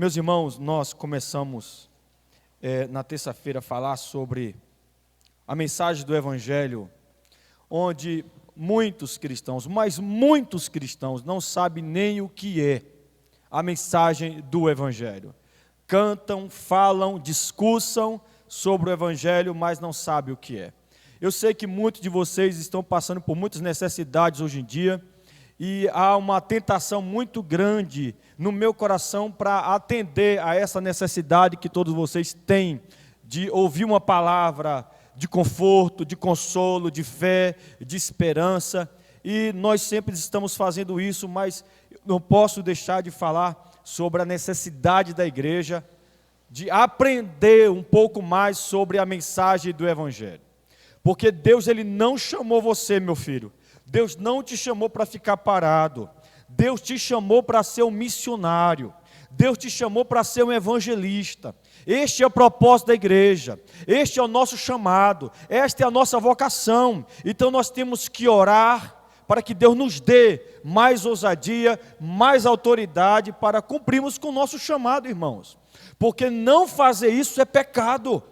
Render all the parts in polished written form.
Meus irmãos, nós começamos na terça-feira a falar sobre a mensagem do Evangelho, onde muitos cristãos, mas muitos cristãos não sabem nem o que é a mensagem do Evangelho. Cantam, falam, discursam sobre o Evangelho, mas não sabem o que é. Eu sei que muitos de vocês estão passando por muitas necessidades hoje em dia, e há uma tentação muito grande no meu coração para atender a essa necessidade que todos vocês têm de ouvir uma palavra de conforto, de consolo, de fé, de esperança. E nós sempre estamos fazendo isso, mas não posso deixar de falar sobre a necessidade da igreja de aprender um pouco mais sobre a mensagem do Evangelho. Porque Deus, Ele não chamou você, meu filho. Deus não te chamou para ficar parado. Deus te chamou para ser um missionário. Deus te chamou para ser um evangelista. Este é o propósito da igreja. Este é o nosso chamado. Esta é a nossa vocação. Então nós temos que orar para que Deus nos dê mais ousadia, mais autoridade para cumprirmos com o nosso chamado, irmãos. Porque não fazer isso é pecado.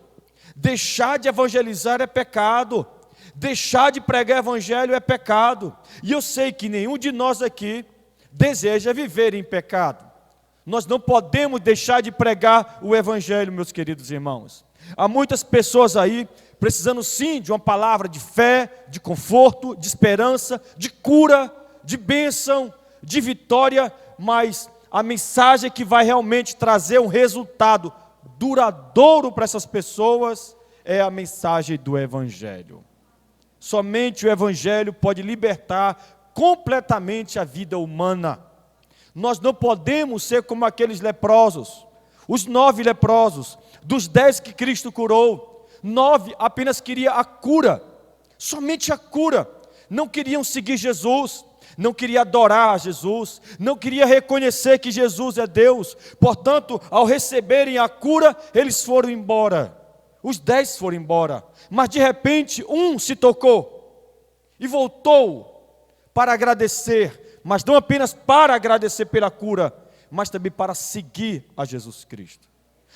Deixar de evangelizar é pecado. Deixar de pregar evangelho é pecado. E eu sei que nenhum de nós aqui deseja viver em pecado. Nós não podemos deixar de pregar o evangelho, meus queridos irmãos. Há muitas pessoas aí precisando sim de uma palavra de fé, de conforto, de esperança, de cura, de bênção, de vitória, mas a mensagem que vai realmente trazer um resultado duradouro para essas pessoas é a mensagem do evangelho. Somente o Evangelho pode libertar completamente a vida humana. Nós não podemos ser como aqueles leprosos, os 9 leprosos, dos 10 que Cristo curou. 9 apenas queriam a cura, somente a cura. Não queriam seguir Jesus, não queriam adorar a Jesus, não queriam reconhecer que Jesus é Deus. Portanto, ao receberem a cura, eles foram embora. Os 10 foram embora, mas de repente um se tocou e voltou para agradecer, mas não apenas para agradecer pela cura, mas também para seguir a Jesus Cristo.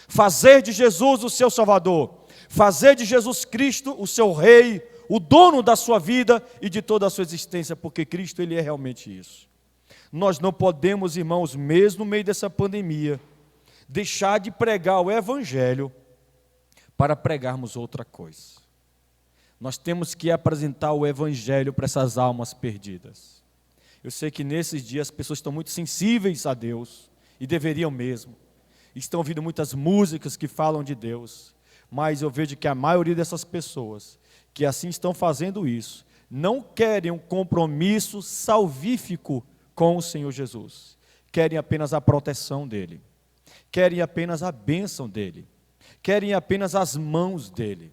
Fazer de Jesus o seu Salvador, fazer de Jesus Cristo o seu Rei, o dono da sua vida e de toda a sua existência, porque Cristo, Ele é realmente isso. Nós não podemos, irmãos, mesmo no meio dessa pandemia, deixar de pregar o Evangelho para pregarmos outra coisa. Nós temos que apresentar o Evangelho para essas almas perdidas. Eu sei que nesses dias as pessoas estão muito sensíveis a Deus, e deveriam mesmo. Estão ouvindo muitas músicas que falam de Deus, mas eu vejo que a maioria dessas pessoas, que assim estão fazendo isso, não querem um compromisso salvífico com o Senhor Jesus. Querem apenas a proteção dEle. Querem apenas a bênção dEle. Querem apenas as mãos dEle.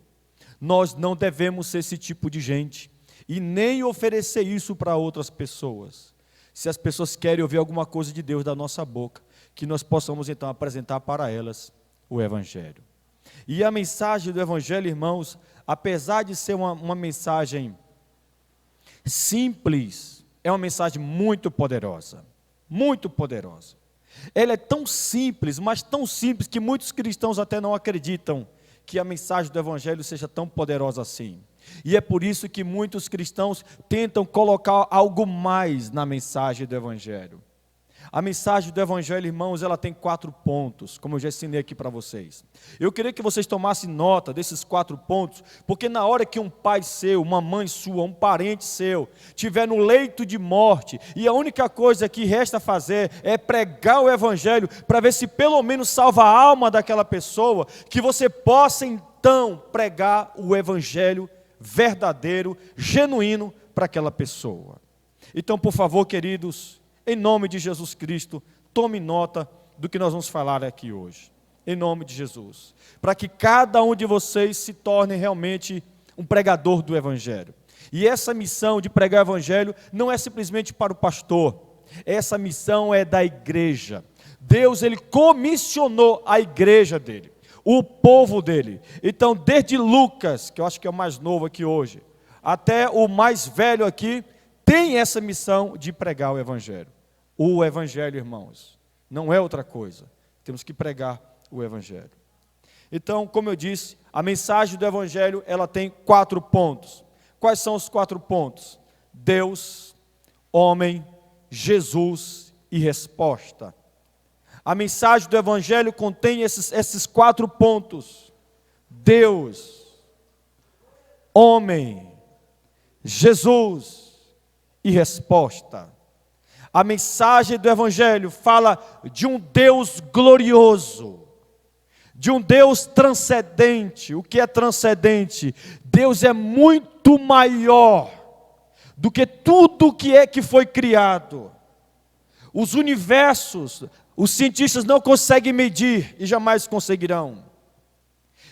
Nós não devemos ser esse tipo de gente e nem oferecer isso para outras pessoas. Se as pessoas querem ouvir alguma coisa de Deus da nossa boca, que nós possamos então apresentar para elas o Evangelho. E a mensagem do Evangelho, irmãos, apesar de ser uma mensagem simples, é uma mensagem muito poderosa. Muito poderosa. Ela é tão simples, mas tão simples que muitos cristãos até não acreditam que a mensagem do Evangelho seja tão poderosa assim. E é por isso que muitos cristãos tentam colocar algo mais na mensagem do Evangelho. A mensagem do Evangelho, irmãos, ela tem 4 pontos, como eu já ensinei aqui para vocês. Eu queria que vocês tomassem nota desses 4 pontos, porque na hora que um pai seu, uma mãe sua, um parente seu, estiver no leito de morte, e a única coisa que resta fazer é pregar o Evangelho, para ver se pelo menos salva a alma daquela pessoa, que você possa então pregar o Evangelho verdadeiro, genuíno para aquela pessoa. Então, por favor, queridos, em nome de Jesus Cristo, tome nota do que nós vamos falar aqui hoje. Em nome de Jesus. Para que cada um de vocês se torne realmente um pregador do Evangelho. E essa missão de pregar o Evangelho não é simplesmente para o pastor. Essa missão é da igreja. Deus, Ele comissionou a igreja dele, o povo dele. Então, desde Lucas, que eu acho que é o mais novo aqui hoje, até o mais velho aqui, tem essa missão de pregar o Evangelho. O Evangelho, irmãos, não é outra coisa. temos que pregar o Evangelho. Então, como eu disse, a mensagem do Evangelho, ela tem 4 pontos. Quais são os 4 pontos? Deus, homem, Jesus e resposta. A mensagem do Evangelho contém esses 4 pontos: Deus, homem, Jesus e resposta. A mensagem do Evangelho fala de um Deus glorioso, de um Deus transcendente. O que é transcendente? Deus é muito maior do que tudo que foi criado. Os universos, os cientistas não conseguem medir e jamais conseguirão.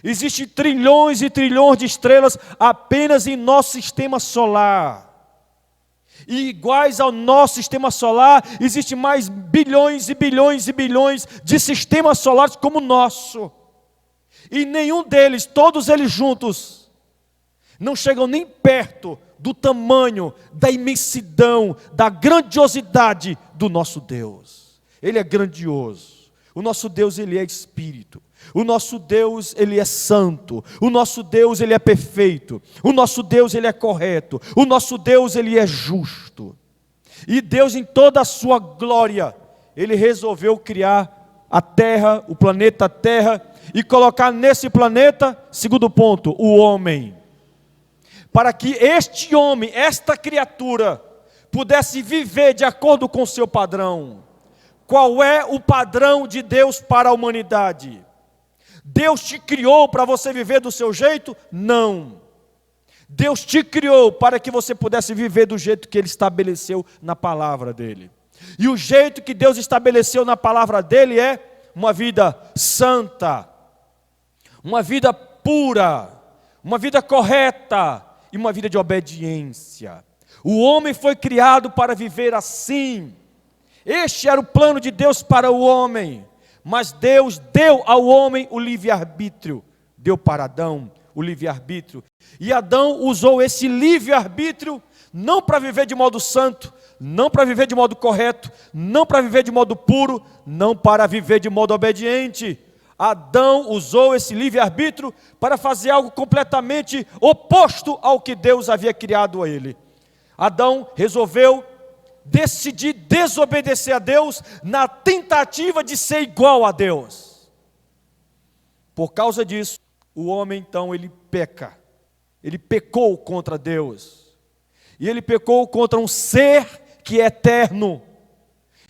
Existem trilhões e trilhões de estrelas apenas em nosso sistema solar. E iguais ao nosso sistema solar, existem mais bilhões e bilhões e bilhões de sistemas solares como o nosso. E nenhum deles, todos eles juntos, não chegam nem perto do tamanho, da imensidão, da grandiosidade do nosso Deus. Ele é grandioso. O nosso Deus, Ele é Espírito. O nosso Deus, Ele é santo. O nosso Deus, Ele é perfeito. O nosso Deus, Ele é correto. O nosso Deus, Ele é justo. E Deus, em toda a sua glória, Ele resolveu criar a terra, o planeta Terra, e colocar nesse planeta, segundo ponto, o homem. Para que este homem, esta criatura, pudesse viver de acordo com o seu padrão. Qual é o padrão de Deus para a humanidade? Deus te criou para você viver do seu jeito? Não. Deus te criou para que você pudesse viver do jeito que Ele estabeleceu na palavra dEle. E o jeito que Deus estabeleceu na palavra dEle é uma vida santa, uma vida pura, uma vida correta e uma vida de obediência. O homem foi criado para viver assim. Este era o plano de Deus para o homem. Mas Deus deu ao homem o livre-arbítrio. Deu para Adão o livre-arbítrio. E Adão usou esse livre-arbítrio não para viver de modo santo, não para viver de modo correto, não para viver de modo puro, não para viver de modo obediente. Adão usou esse livre-arbítrio para fazer algo completamente oposto ao que Deus havia criado a ele. Adão resolveu decidir desobedecer a Deus na tentativa de ser igual a Deus. Por causa disso, o homem então ele peca. Ele pecou contra Deus. E ele pecou contra um ser que é eterno.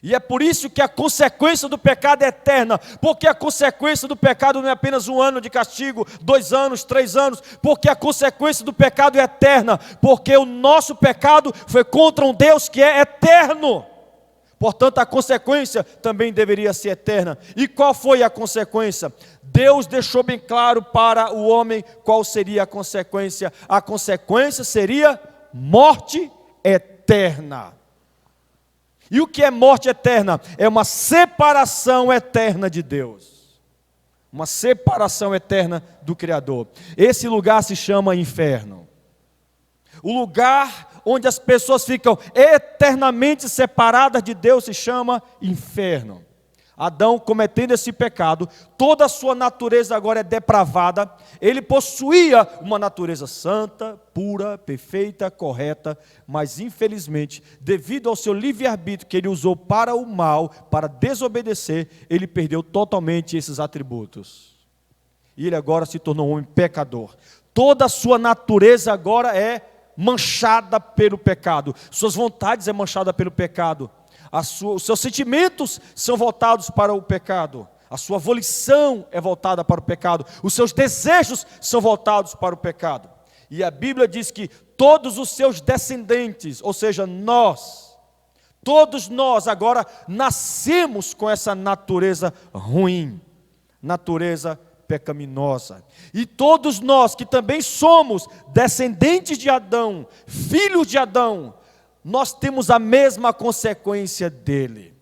E é por isso que a consequência do pecado é eterna. Porque a consequência do pecado não é apenas 1 ano de castigo, 2 anos, 3 anos. Porque a consequência do pecado é eterna. Porque o nosso pecado foi contra um Deus que é eterno. Portanto, a consequência também deveria ser eterna. E qual foi a consequência? Deus deixou bem claro para o homem qual seria a consequência. A consequência seria morte eterna. E o que é morte eterna? É uma separação eterna de Deus. Uma separação eterna do Criador. Esse lugar se chama inferno. O lugar onde as pessoas ficam eternamente separadas de Deus se chama inferno. Adão, cometendo esse pecado, toda a sua natureza agora é depravada. Ele possuía uma natureza santa, pura, perfeita, correta, mas infelizmente, devido ao seu livre-arbítrio que ele usou para o mal, para desobedecer, ele perdeu totalmente esses atributos. E ele agora se tornou um homem pecador. Toda a sua natureza agora é manchada pelo pecado. Suas vontades é manchada pelo pecado. Os seus sentimentos são voltados para o pecado. A sua volição é voltada para o pecado. Os seus desejos são voltados para o pecado. E a Bíblia diz que todos os seus descendentes, ou seja, todos nós agora nascemos com essa natureza ruim, natureza pecaminosa. E todos nós que também somos descendentes de Adão, filhos de Adão, nós temos a mesma consequência dele.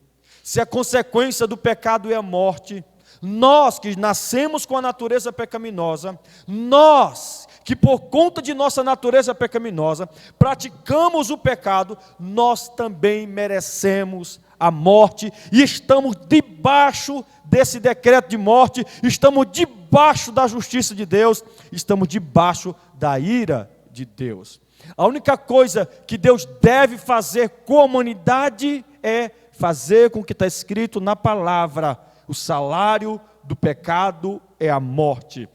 Se a consequência do pecado é a morte, nós que nascemos com a natureza pecaminosa, nós que por conta de nossa natureza pecaminosa, praticamos o pecado, nós também merecemos a morte, e estamos debaixo desse decreto de morte, estamos debaixo da justiça de Deus, estamos debaixo da ira de Deus. A única coisa que Deus deve fazer com a humanidade é fazer com o que está escrito na palavra: o salário do pecado é a morte.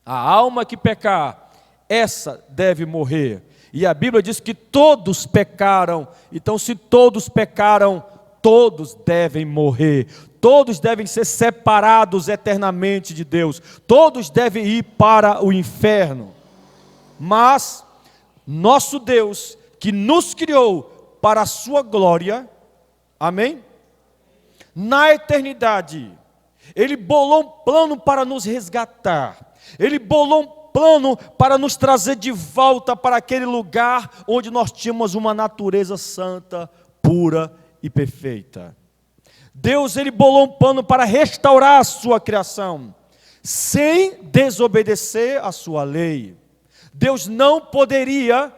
A alma que pecar, essa deve morrer. E a Bíblia diz que todos pecaram. Então, se todos pecaram, todos devem morrer. Todos devem ser separados eternamente de Deus. Todos devem ir para o inferno. Mas nosso Deus, que nos criou para a sua glória, amém? Na eternidade, Ele bolou um plano para nos resgatar. Ele bolou um plano para nos trazer de volta para aquele lugar onde nós tínhamos uma natureza santa, pura e perfeita. Deus, Ele bolou um plano para restaurar a sua criação, sem desobedecer a sua lei. Deus não poderia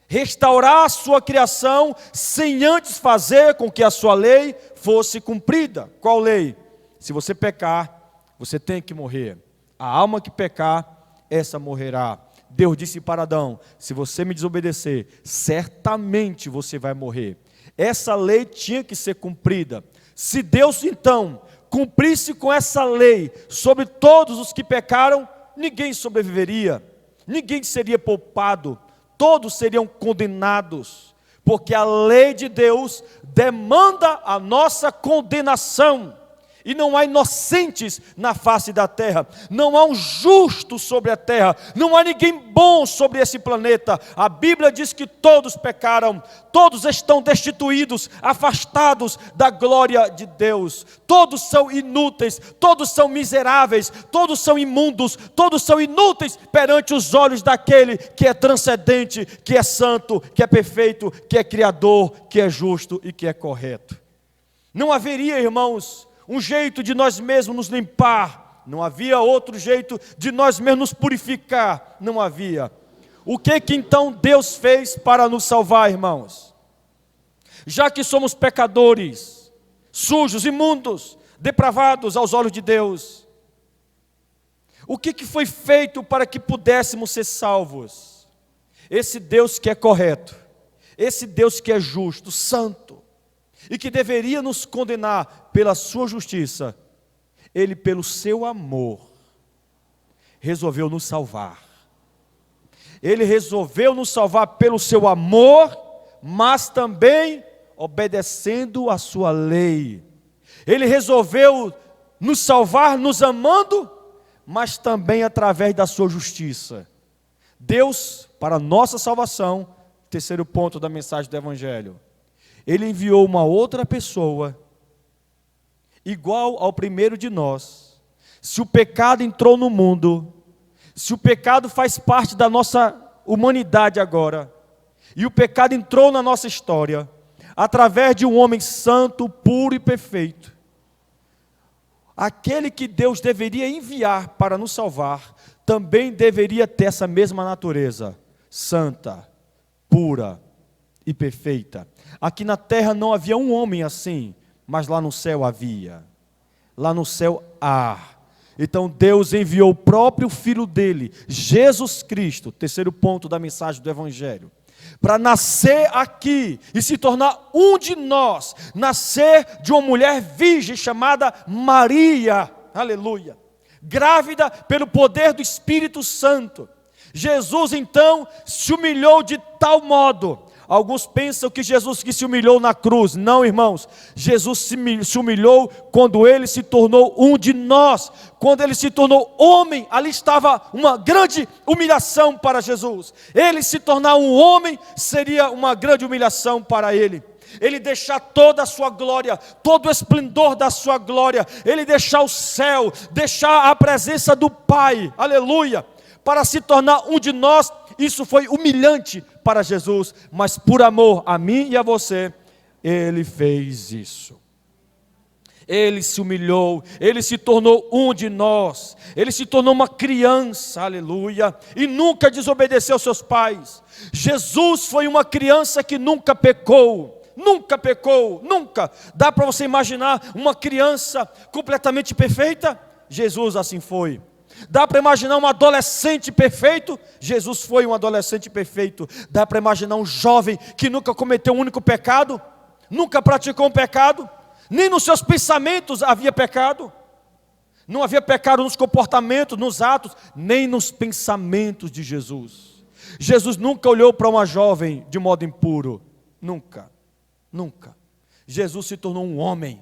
restaurar a sua criação sem antes fazer com que a sua lei fosse cumprida. Qual lei? Se você pecar, você tem que morrer. A alma que pecar, essa morrerá. Deus disse para Adão: se você me desobedecer, certamente você vai morrer. Essa lei tinha que ser cumprida. Se Deus então cumprisse com essa lei sobre todos os que pecaram, ninguém sobreviveria, ninguém seria poupado, todos seriam condenados, porque a lei de Deus demanda a nossa condenação. E não há inocentes na face da terra, não há um justo sobre a terra, não há ninguém bom sobre esse planeta. A Bíblia diz que todos pecaram, todos estão destituídos, afastados da glória de Deus. Todos são inúteis, todos são miseráveis, todos são imundos, todos são inúteis perante os olhos daquele que é transcendente, que é santo, que é perfeito, que é criador, que é justo e que é correto. Não haveria, irmãos, um jeito de nós mesmos nos limpar, não havia outro jeito de nós mesmos nos purificar, não havia. O que então Deus fez para nos salvar, irmãos? Já que somos pecadores, sujos, imundos, depravados aos olhos de Deus, o que foi feito para que pudéssemos ser salvos? Esse Deus que é correto, esse Deus que é justo, santo, e que deveria nos condenar pela sua justiça, Ele, pelo seu amor, resolveu nos salvar. Ele resolveu nos salvar pelo seu amor, mas também obedecendo a sua lei. Ele resolveu nos salvar nos amando, mas também através da sua justiça. Deus, para nossa salvação, terceiro ponto da mensagem do Evangelho, Ele enviou uma outra pessoa, igual ao primeiro de nós. Se o pecado entrou no mundo, se o pecado faz parte da nossa humanidade agora, e o pecado entrou na nossa história, através de um homem santo, puro e perfeito, aquele que Deus deveria enviar para nos salvar, também deveria ter essa mesma natureza, santa, pura e perfeita. Aqui na terra não havia um homem assim, mas lá no céu havia. Lá no céu há. Então Deus enviou o próprio Filho dele, Jesus Cristo, terceiro ponto da mensagem do Evangelho, para nascer aqui e se tornar um de nós, nascer de uma mulher virgem chamada Maria, aleluia, grávida pelo poder do Espírito Santo. Jesus então se humilhou de tal modo. Alguns pensam que Jesus que se humilhou na cruz. Não, irmãos, Jesus se humilhou quando Ele se tornou um de nós. Quando Ele se tornou homem, ali estava uma grande humilhação para Jesus. Ele se tornar um homem seria uma grande humilhação para Ele. Ele deixar toda a sua glória, todo o esplendor da sua glória, Ele deixar o céu, deixar a presença do Pai, aleluia, para se tornar um de nós. Isso foi humilhante para Jesus, mas por amor a mim e a você, Ele fez isso. Ele se humilhou, Ele se tornou um de nós, Ele se tornou uma criança, aleluia, e nunca desobedeceu seus pais. Jesus foi uma criança que nunca pecou, nunca pecou, nunca. Dá para você imaginar uma criança completamente perfeita? Jesus assim foi. Dá para imaginar um adolescente perfeito? Jesus foi um adolescente perfeito. Dá para imaginar um jovem que nunca cometeu um único pecado? Nunca praticou um pecado? Nem nos seus pensamentos havia pecado? Não havia pecado nos comportamentos, nos atos, nem nos pensamentos de Jesus. Jesus nunca olhou para uma jovem de modo impuro. Nunca, nunca. Jesus se tornou um homem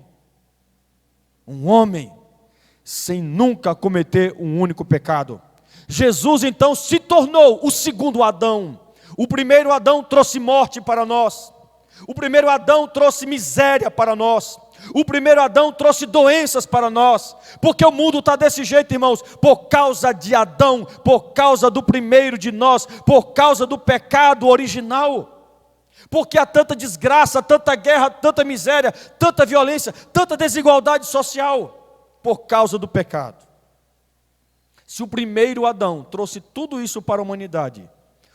sem nunca cometer um único pecado. Jesus então se tornou o segundo Adão. O primeiro Adão trouxe morte para nós. O primeiro Adão trouxe miséria para nós. O primeiro Adão trouxe doenças para nós. Porque o mundo está desse jeito, irmãos, por causa de Adão, por causa do primeiro de nós, por causa do pecado original. Porque há tanta desgraça, tanta guerra, tanta miséria, tanta violência, tanta desigualdade social, por causa do pecado. Se o primeiro Adão trouxe tudo isso para a humanidade,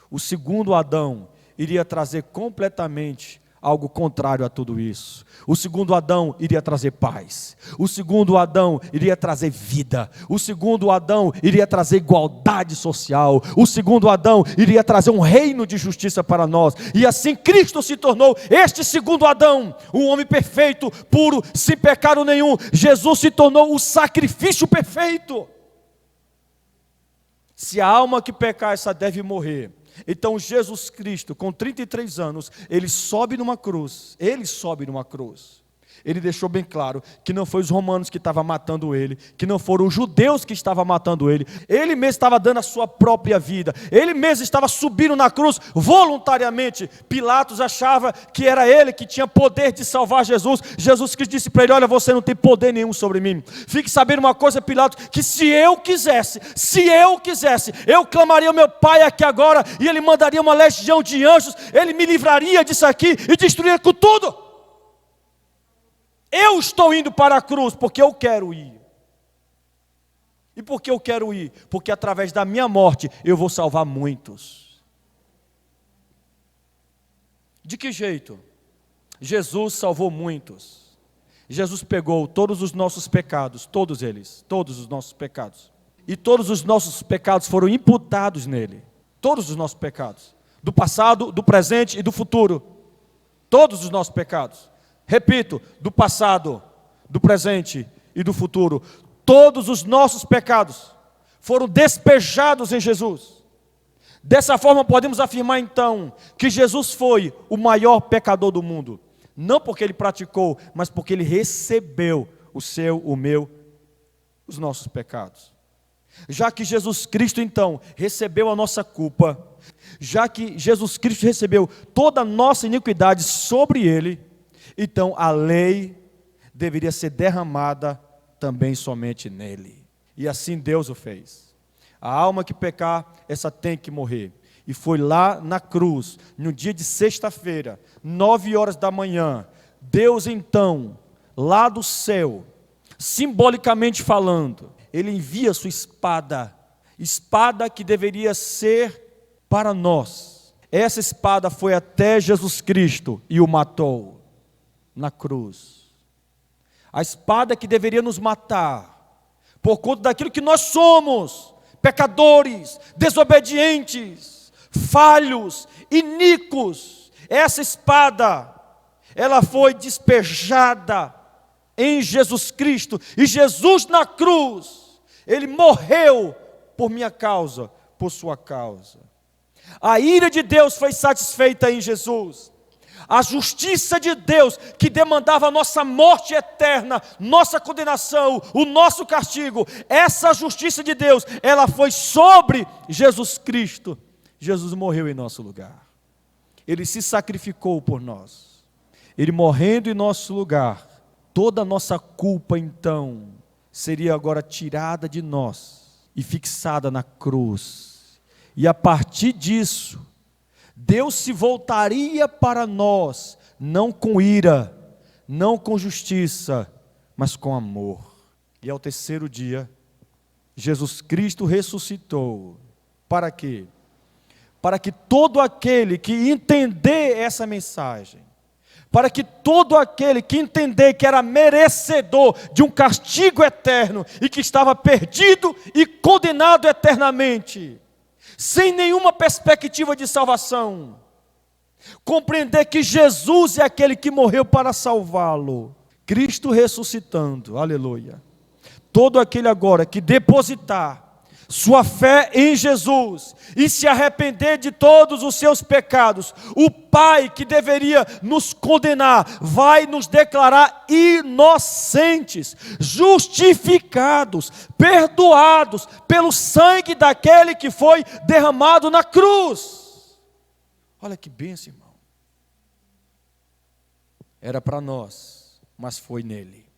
o segundo Adão iria trazer completamente algo contrário a tudo isso. O segundo Adão iria trazer paz. O segundo Adão iria trazer vida. O segundo Adão iria trazer igualdade social. O segundo Adão iria trazer um reino de justiça para nós. E assim Cristo se tornou este segundo Adão, um homem perfeito, puro, sem pecado nenhum. Jesus se tornou o sacrifício perfeito. Se a alma que pecar, essa deve morrer. Então Jesus Cristo, com 33 anos, ele sobe numa cruz. Ele deixou bem claro que não foi os romanos que estavam matando ele, que não foram os judeus que estavam matando ele. Ele mesmo estava dando a sua própria vida. Ele mesmo estava subindo na cruz voluntariamente. Pilatos achava que era ele que tinha poder de salvar Jesus. Jesus Cristo disse para ele: olha, você não tem poder nenhum sobre mim. Fique sabendo uma coisa, Pilatos, que se eu quisesse, eu clamaria ao meu Pai aqui agora, e ele mandaria uma legião de anjos, ele me livraria disso aqui e destruiria com tudo. Eu estou indo para a cruz porque eu quero ir. E por que eu quero ir? Porque através da minha morte eu vou salvar muitos. De que jeito? Jesus salvou muitos. Jesus pegou todos os nossos pecados, todos eles, todos os nossos pecados. E todos os nossos pecados foram imputados nele. Todos os nossos pecados. Do passado, do presente e do futuro. Todos os nossos pecados. Repito, do passado, do presente e do futuro. Todos os nossos pecados foram despejados em Jesus. Dessa forma podemos afirmar então que Jesus foi o maior pecador do mundo. Não porque ele praticou, mas porque ele recebeu o seu, o meu, os nossos pecados. Já que Jesus Cristo então recebeu a nossa culpa, já que Jesus Cristo recebeu toda a nossa iniquidade sobre ele, então a lei deveria ser derramada também somente nele. E assim Deus o fez. A alma que pecar, essa tem que morrer. E foi lá na cruz, no dia de sexta-feira, 9 horas da manhã, Deus então, lá do céu, simbolicamente falando, ele envia sua espada, espada que deveria ser para nós. Essa espada foi até Jesus Cristo e o matou na cruz. A espada que deveria nos matar, por conta daquilo que nós somos, pecadores, desobedientes, falhos, iníquos. Essa espada, ela foi despejada em Jesus Cristo, e Jesus na cruz, ele morreu por minha causa, por sua causa. A ira de Deus foi satisfeita em Jesus. A justiça de Deus, que demandava a nossa morte eterna, nossa condenação, o nosso castigo, essa justiça de Deus, ela foi sobre Jesus Cristo. Jesus morreu em nosso lugar. Ele se sacrificou por nós. Ele morrendo em nosso lugar, toda a nossa culpa então seria agora tirada de nós e fixada na cruz. E a partir disso, Deus se voltaria para nós, não com ira, não com justiça, mas com amor. E ao terceiro dia, Jesus Cristo ressuscitou. Para quê? Para que todo aquele que entender essa mensagem, para que todo aquele que entender que era merecedor de um castigo eterno e que estava perdido e condenado eternamente, sem nenhuma perspectiva de salvação, compreender que Jesus é aquele que morreu para salvá-lo, Cristo ressuscitando, aleluia. Todo aquele agora que depositar sua fé em Jesus e se arrepender de todos os seus pecados, o Pai que deveria nos condenar, vai nos declarar inocentes, justificados, perdoados pelo sangue daquele que foi derramado na cruz. Olha que bênção, irmão. Era para nós, mas foi nele.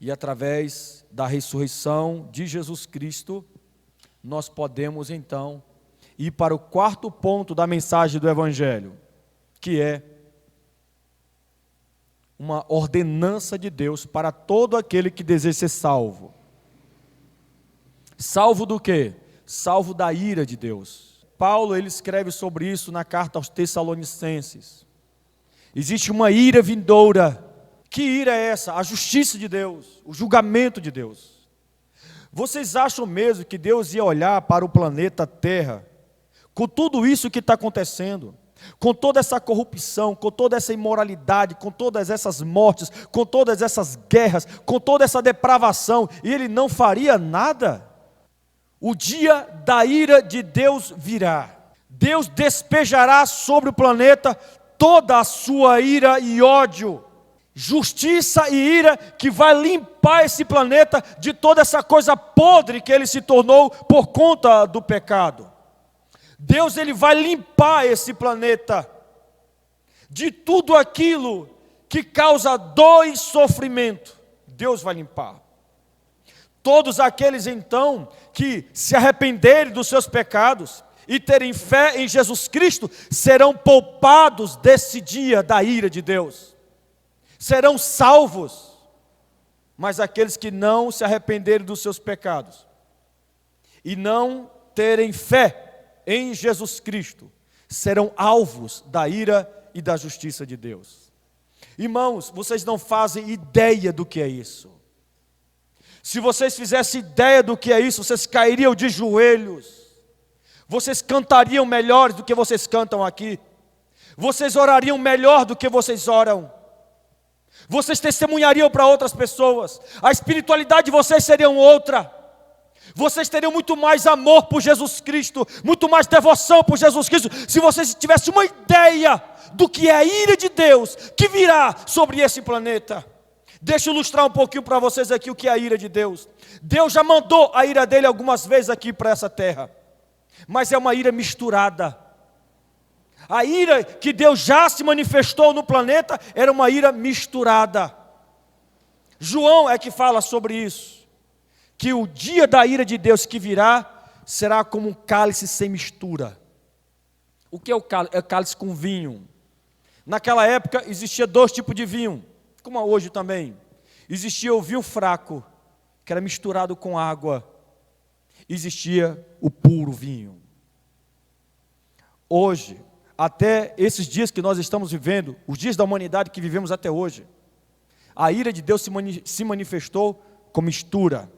E através da ressurreição de Jesus Cristo, nós podemos então ir para o quarto ponto da mensagem do Evangelho, que é uma ordenança de Deus para todo aquele que deseja ser salvo. Salvo do quê? Salvo da ira de Deus. Paulo, ele escreve sobre isso na carta aos Tessalonicenses. Existe uma ira vindoura. Que ira é essa? A justiça de Deus, o julgamento de Deus. Vocês acham mesmo que Deus ia olhar para o planeta Terra, com tudo isso que está acontecendo, com toda essa corrupção, com toda essa imoralidade, com todas essas mortes, com todas essas guerras, com toda essa depravação, e Ele não faria nada? O dia da ira de Deus virá. Deus despejará sobre o planeta toda a sua ira e ódio, justiça e ira, que vai limpar esse planeta de toda essa coisa podre que ele se tornou por conta do pecado. Deus, ele vai limpar esse planeta de tudo aquilo que causa dor e sofrimento. Deus vai limpar. Todos aqueles então que se arrependerem dos seus pecados e terem fé em Jesus Cristo serão poupados desse dia da ira de Deus. Serão salvos. Mas aqueles que não se arrependerem dos seus pecados e não terem fé em Jesus Cristo serão alvos da ira e da justiça de Deus. Irmãos, vocês não fazem ideia do que é isso. Se vocês fizessem ideia do que é isso, vocês cairiam de joelhos. Vocês cantariam melhor do que vocês cantam aqui. Vocês orariam melhor do que vocês oram. Vocês testemunhariam para outras pessoas. A espiritualidade de vocês seria outra. Vocês teriam muito mais amor por Jesus Cristo, muito mais devoção por Jesus Cristo, se vocês tivessem uma ideia do que é a ira de Deus que virá sobre esse planeta. Deixa eu ilustrar um pouquinho para vocês aqui o que é a ira de Deus. Deus já mandou a ira dele algumas vezes aqui para essa terra, mas é uma ira misturada. A ira que Deus já se manifestou no planeta era uma ira misturada. João é que fala sobre isso, que o dia da ira de Deus que virá será como um cálice sem mistura. O que é o cálice? É cálice com vinho. Naquela época existia dois tipos de vinho, como hoje também. Existia o vinho fraco, que era misturado com água. Existia o puro vinho. Hoje, até esses dias que nós estamos vivendo, os dias da humanidade que vivemos até hoje, a ira de Deus se manifestou com mistura,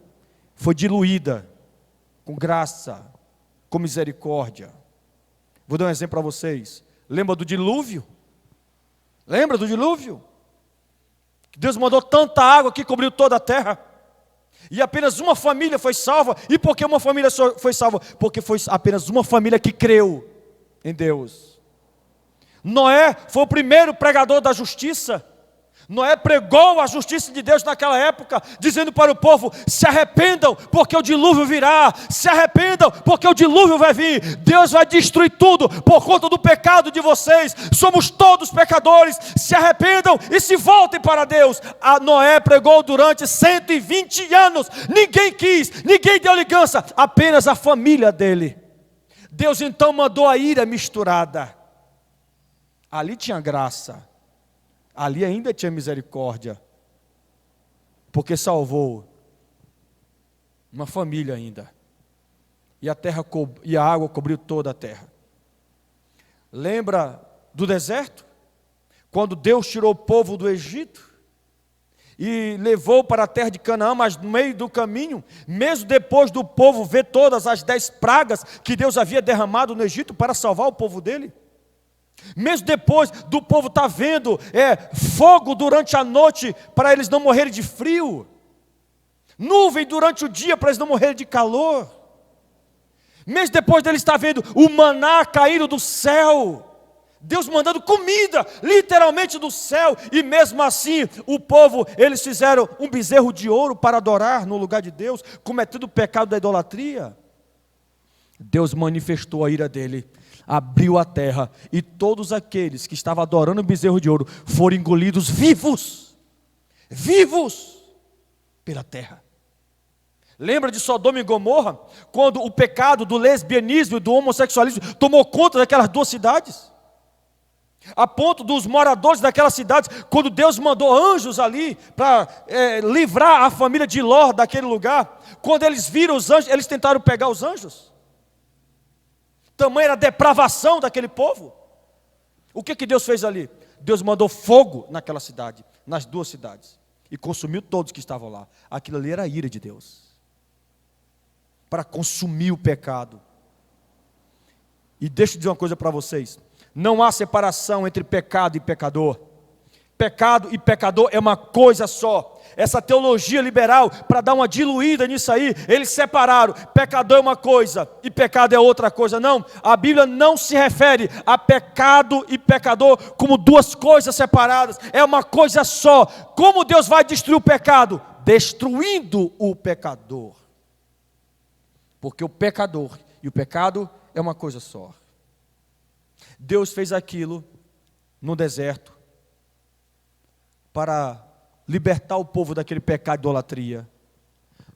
foi diluída com graça, com misericórdia. Vou dar um exemplo para vocês. Lembra do dilúvio? Lembra do dilúvio? Deus mandou tanta água que cobriu toda a terra, e apenas uma família foi salva. E por que uma família só foi salva? Porque foi apenas uma família que creu em Deus. Noé foi o primeiro pregador da justiça. Noé pregou a justiça de Deus naquela época, dizendo para o povo: se arrependam, porque o dilúvio virá. Se arrependam, porque o dilúvio vai vir. Deus vai destruir tudo por conta do pecado de vocês. Somos todos pecadores. Se arrependam e se voltem para Deus. A Noé pregou durante 120 anos. Ninguém quis, ninguém deu ligança, apenas a família dele. Deus então mandou a ira misturada. Ali tinha graça. Ali ainda tinha misericórdia, porque salvou uma família ainda. E a água cobriu toda a terra. Lembra do deserto? quando Deus tirou o povo do Egito e levou para a terra de Canaã, mas no meio do caminho, mesmo depois do povo ver todas as 10 pragas que Deus havia derramado no Egito para salvar o povo dele, mesmo depois do povo estar vendo fogo durante a noite para eles não morrerem de frio, nuvem durante o dia para eles não morrerem de calor, mesmo depois deles estar vendo o maná caído do céu, Deus mandando comida, literalmente do céu, e mesmo assim, o povo, eles fizeram um bezerro de ouro para adorar no lugar de Deus, cometendo o pecado da idolatria. Deus manifestou a ira dele, abriu a terra, e todos aqueles que estavam adorando o bezerro de ouro, foram engolidos vivos, pela terra. Lembra de Sodoma e Gomorra, quando o pecado do lesbianismo e do homossexualismo tomou conta daquelas 2 cidades? A ponto dos moradores daquelas cidades, quando Deus mandou anjos ali para livrar a família de Ló daquele lugar, quando eles viram os anjos, eles tentaram pegar os anjos. Tamanha era a depravação daquele povo. O que Deus fez ali? Deus mandou fogo naquela cidade, nas 2 cidades, e consumiu todos que estavam lá. Aquilo ali era a ira de Deus, para consumir o pecado. E deixa eu dizer uma coisa para vocês: não há separação entre pecado e pecador. Pecado e pecador é uma coisa só. Essa teologia liberal, para dar uma diluída nisso aí, eles separaram. Pecador é uma coisa e pecado é outra coisa. Não, a Bíblia não se refere a pecado e pecador como 2 coisas separadas. É uma coisa só. Como Deus vai destruir o pecado? Destruindo o pecador. Porque o pecador e o pecado é uma coisa só. Deus fez aquilo no deserto para libertar o povo daquele pecado de idolatria.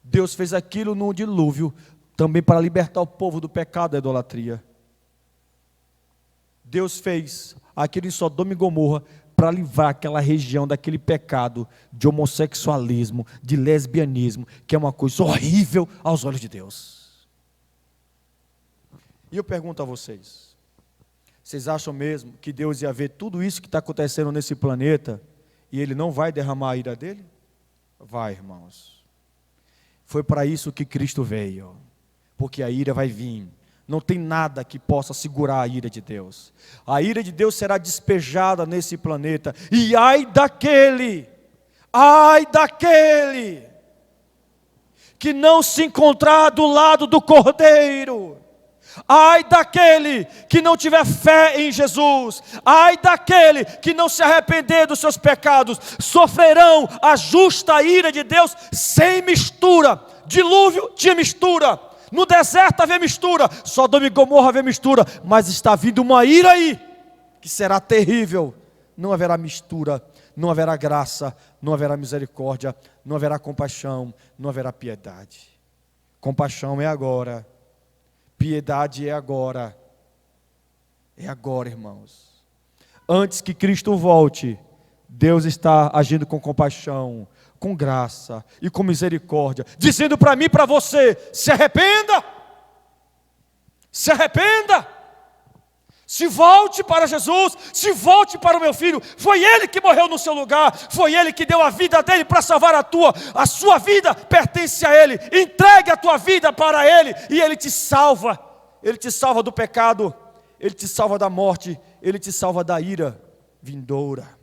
Deus fez aquilo no dilúvio também para libertar o povo do pecado da idolatria. Deus fez aquilo em Sodoma e Gomorra para livrar aquela região daquele pecado de homossexualismo, de lesbianismo, que é uma coisa horrível aos olhos de Deus. E eu pergunto a vocês: vocês acham mesmo que Deus ia ver tudo isso que está acontecendo nesse planeta e Ele não vai derramar a ira dele? Vai, irmãos. Foi para isso que Cristo veio, porque a ira vai vir. Não tem nada que possa segurar a ira de Deus. A ira de Deus será despejada nesse planeta. E ai daquele que não se encontrar do lado do Cordeiro. Ai daquele que não tiver fé em Jesus. Ai daquele que não se arrepender dos seus pecados. Sofrerão a justa ira de Deus sem mistura. Dilúvio tinha mistura, no deserto havia mistura, Sodoma e Gomorra havia mistura, mas está vindo uma ira aí, que será terrível. Não haverá mistura, não haverá graça, não haverá misericórdia, não haverá compaixão, não haverá piedade. Compaixão é agora, piedade é agora. É agora, irmãos. Antes que Cristo volte, Deus está agindo com compaixão, com graça e com misericórdia, dizendo para mim e para você: se arrependa, se arrependa, se volte para Jesus, se volte para o meu filho. Foi Ele que morreu no seu lugar, foi Ele que deu a vida dele para salvar a sua vida pertence a Ele. Entregue a tua vida para Ele e Ele te salva do pecado, Ele te salva da morte, Ele te salva da ira vindoura.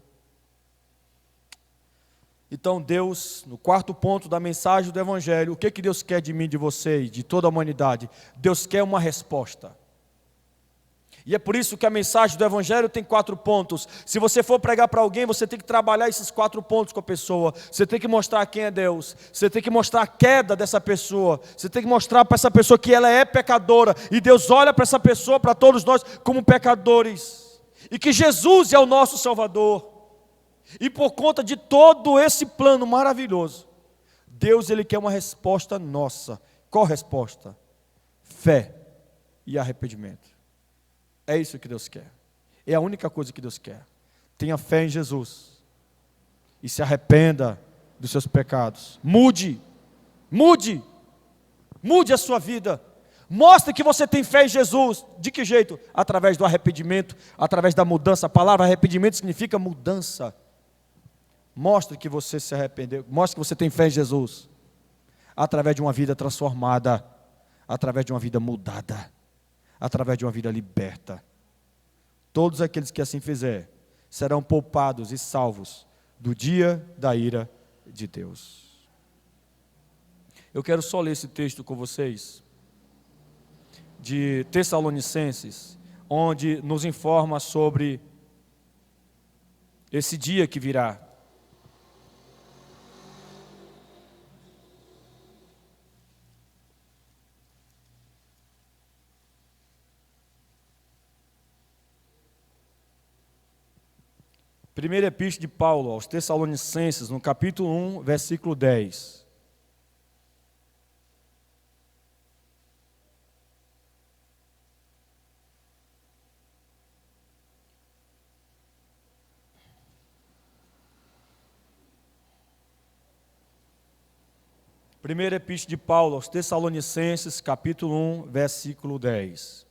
Então Deus, no quarto ponto da mensagem do Evangelho, o que Deus quer de mim, de você e de toda a humanidade? Deus quer uma resposta. E é por isso que a mensagem do Evangelho tem 4 pontos. Se você for pregar para alguém, você tem que trabalhar esses 4 pontos com a pessoa. Você tem que mostrar quem é Deus. Você tem que mostrar a queda dessa pessoa. Você tem que mostrar para essa pessoa que ela é pecadora. E Deus olha para essa pessoa, para todos nós, como pecadores. E que Jesus é o nosso Salvador. E por conta de todo esse plano maravilhoso, Deus, Ele quer uma resposta nossa. Qual resposta? Fé e arrependimento. É isso que Deus quer. É a única coisa que Deus quer. Tenha fé em Jesus e se arrependa dos seus pecados. Mude a sua vida. Mostre que você tem fé em Jesus. De que jeito? Através do arrependimento, através da mudança. A palavra arrependimento significa mudança. Mostre que você se arrependeu. Mostre que você tem fé em Jesus. Através de uma vida transformada. Através de uma vida mudada. Através de uma vida liberta. Todos aqueles que assim fizer serão poupados e salvos do dia da ira de Deus. Eu quero só ler esse texto com vocês, de Tessalonicenses, onde nos informa sobre esse dia que virá. Primeira Epístola de Paulo aos Tessalonicenses, no capítulo 1, versículo 10. Primeira Epístola de Paulo aos Tessalonicenses, capítulo 1, versículo 10.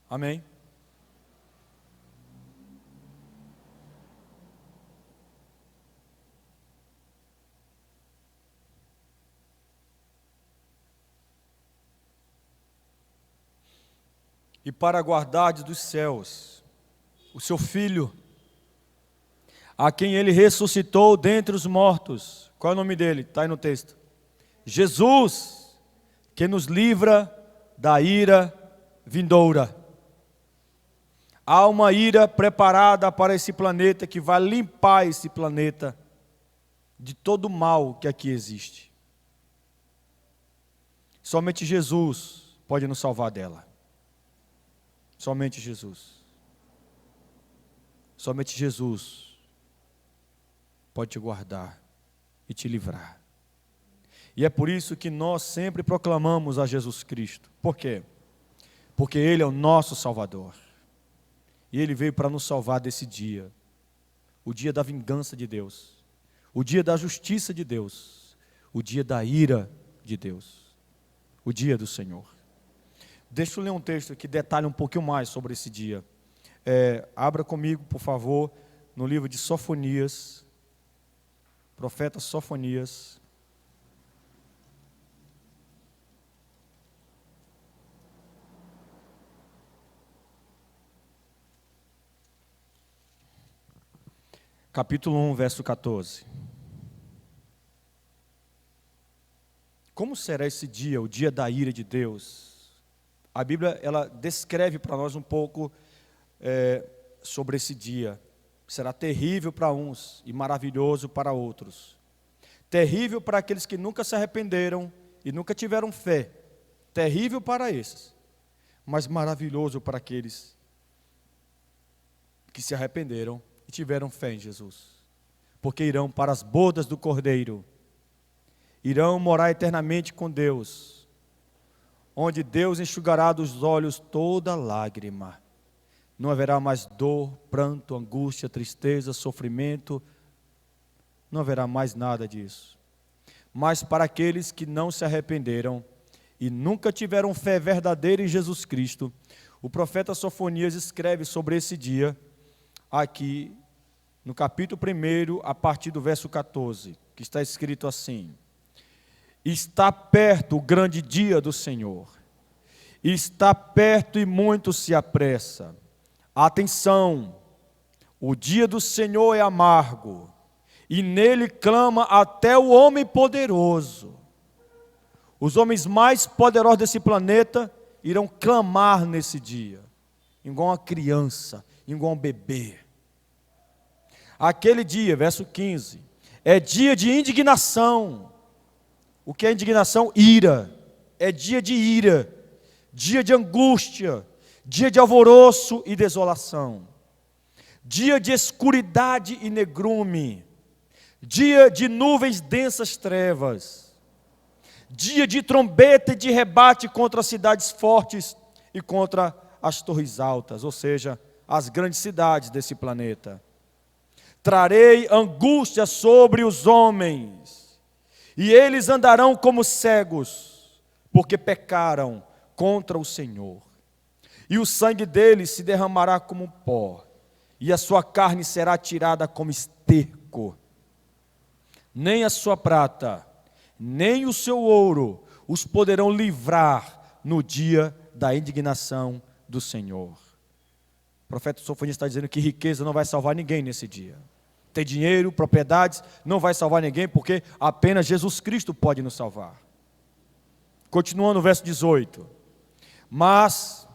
Amém? E para guardardes dos céus o seu Filho, a quem ele ressuscitou dentre os mortos. Qual é o nome dele? Está aí no texto. Jesus, que nos livra da ira vindoura. Há uma ira preparada para esse planeta que vai limpar esse planeta de todo o mal que aqui existe. Somente Jesus pode nos salvar dela. Somente Jesus. Somente Jesus pode te guardar e te livrar. E é por isso que nós sempre proclamamos a Jesus Cristo. Por quê? Porque Ele é o nosso Salvador. E Ele veio para nos salvar desse dia. O dia da vingança de Deus. O dia da justiça de Deus. O dia da ira de Deus. O dia do Senhor. Deixa eu ler um texto que detalha um pouquinho mais sobre esse dia. Abra comigo, por favor, no livro de Sofonias. Profeta Sofonias. Capítulo 1, verso 14. Como será esse dia, o dia da ira de Deus? A Bíblia, ela descreve para nós um pouco sobre esse dia. Será terrível para uns e maravilhoso para outros. Terrível para aqueles que nunca se arrependeram e nunca tiveram fé. Terrível para esses, mas maravilhoso para aqueles que se arrependeram e tiveram fé em Jesus. Porque irão para as bodas do Cordeiro. Irão morar eternamente com Deus, onde Deus enxugará dos olhos toda lágrima. Não haverá mais dor, pranto, angústia, tristeza, sofrimento. Não haverá mais nada disso. Mas para aqueles que não se arrependeram e nunca tiveram fé verdadeira em Jesus Cristo, o profeta Sofonias escreve sobre esse dia, aqui no capítulo 1, a partir do verso 14, que está escrito assim: está perto o grande dia do Senhor, está perto e muito se apressa. Atenção, o dia do Senhor é amargo, e nele clama até o homem poderoso. Os homens mais poderosos desse planeta irão clamar nesse dia, igual uma criança, igual um bebê. Aquele dia, verso 15, é dia de indignação. O que é indignação? Ira. É dia de ira, dia de angústia, dia de alvoroço e desolação, dia de escuridade e negrume, dia de nuvens densas trevas, dia de trombeta e de rebate contra as cidades fortes e contra as torres altas, ou seja, as grandes cidades desse planeta. Trarei angústia sobre os homens, e eles andarão como cegos, porque pecaram contra o Senhor. E o sangue deles se derramará como pó, e a sua carne será tirada como esterco. Nem a sua prata, nem o seu ouro os poderão livrar no dia da indignação do Senhor. O profeta Sofonias está dizendo que riqueza não vai salvar ninguém nesse dia. Ter dinheiro, propriedades, não vai salvar ninguém, porque apenas Jesus Cristo pode nos salvar. Continuando o verso 18. Mas,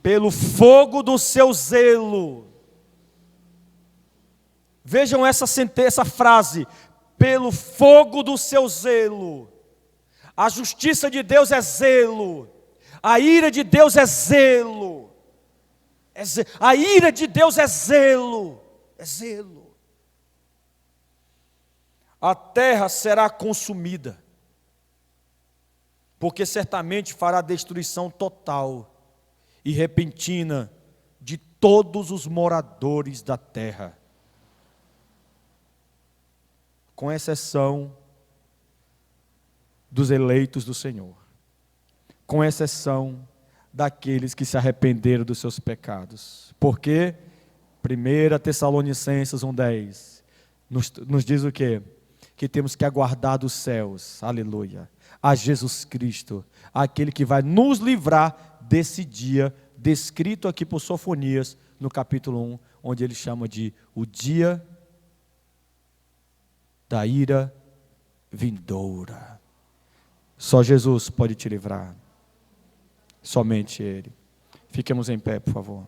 pelo fogo do seu zelo, vejam essa frase, pelo fogo do seu zelo. A justiça de Deus é zelo, a ira de Deus é zelo, a ira de Deus é zelo, é zelo. A terra será consumida, porque certamente fará destruição total e repentina de todos os moradores da terra, com exceção dos eleitos do Senhor, com exceção daqueles que se arrependeram dos seus pecados. Porque 1 Tessalonicenses 1,10 nos diz o quê? Que temos que aguardar dos céus, aleluia, a Jesus Cristo, aquele que vai nos livrar desse dia descrito aqui por Sofonias no capítulo 1, onde ele chama de o dia da ira vindoura. Só Jesus pode te livrar, somente Ele. Fiquemos em pé, por favor.